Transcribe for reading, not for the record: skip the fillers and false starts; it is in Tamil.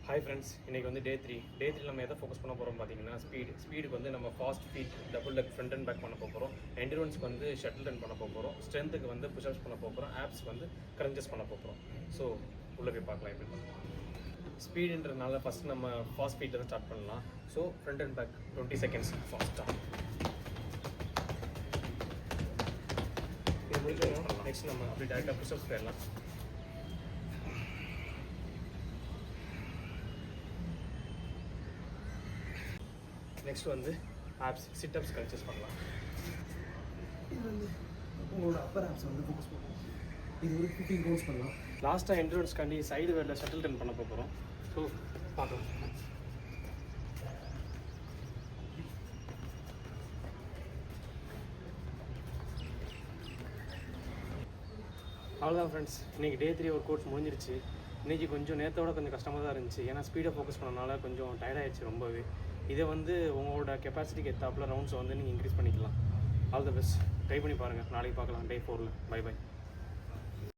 ஹாய் ஃப்ரெண்ட்ஸ், இன்றைக்கி வந்து டே த்ரீ நம்ம எதை ஃபோக்கஸ் பண்ண போகிறோம் பார்த்தீங்கன்னா ஸ்பீடுக்கு வந்து நம்ம fast feet double leg front and back பண்ண போகிறோம். என்டூரன்ஸ்க்கு வந்து ஷட்டில் ரன் பண்ண போகிறோம். ஸ்ட்ரென்த்துக்கு வந்து புஷ்அப்ஸ் பண்ண போகிறோம். ஆப்ஸ்க்கு வந்து கிரன்ச்சஸ் பண்ண போகிறோம். ஸோ உள்ளே போய் பார்க்கலாம் எப்படி பண்ணலாம். ஸ்பீடுன்றதுனால ஃபஸ்ட் நம்ம ஃபாஸ்ட் ஃபீட்டில் தான் ஸ்டார்ட் பண்ணலாம். So front and back 20 seconds ஃபாஸ்ட்டாக. நெக்ஸ்ட் நம்ம அப்படி டேரெக்டாக புஷ்அப்ஸ் போயிடலாம். நெக்ஸ்ட் வந்து ஆப்ஸ் சிட்டப்ஸ் கல்ச்சர்ஸ் பண்ணலாம். இது வந்து உங்களோட அப்பர் ஆப்ஸ் வந்து ஃபோக்கஸ் பண்ணுவோம். இது ஒரு 15 கவுண்ட்ஸ் பண்ணலாம். லாஸ்ட்டாக என்ட்ரன்ஸ்க்காண்டி சைடு வேரில் ஷட்டில் ரன் பண்ண போகிறோம். ஸோ பார்க்கலாம். அவ்வளோதான் ஃப்ரெண்ட்ஸ், இன்றைக்கி டே 3 ஒரு கோர்ஸ் முடிஞ்சிருச்சு. இன்றைக்கி கொஞ்சம் நேரத்தோட கொஞ்சம் கஷ்டமாக தான் இருந்துச்சு. ஏன்னா ஸ்பீடை ஃபோக்கஸ் பண்ணனால கொஞ்சம் டயர்டாகிடுச்சு ரொம்பவே. இதை வந்து உங்களோட கெப்பாசிட்டிக்கு ஏற்றாப்புல ரவுண்ட்ஸை வந்து நீங்கள் இன்க்ரீஸ் பண்ணிக்கலாம். ஆல் த பெஸ்ட், ட்ரை பண்ணி பாருங்கள். நாளைக்கு பார்க்கலாம் டே 4ல். By by.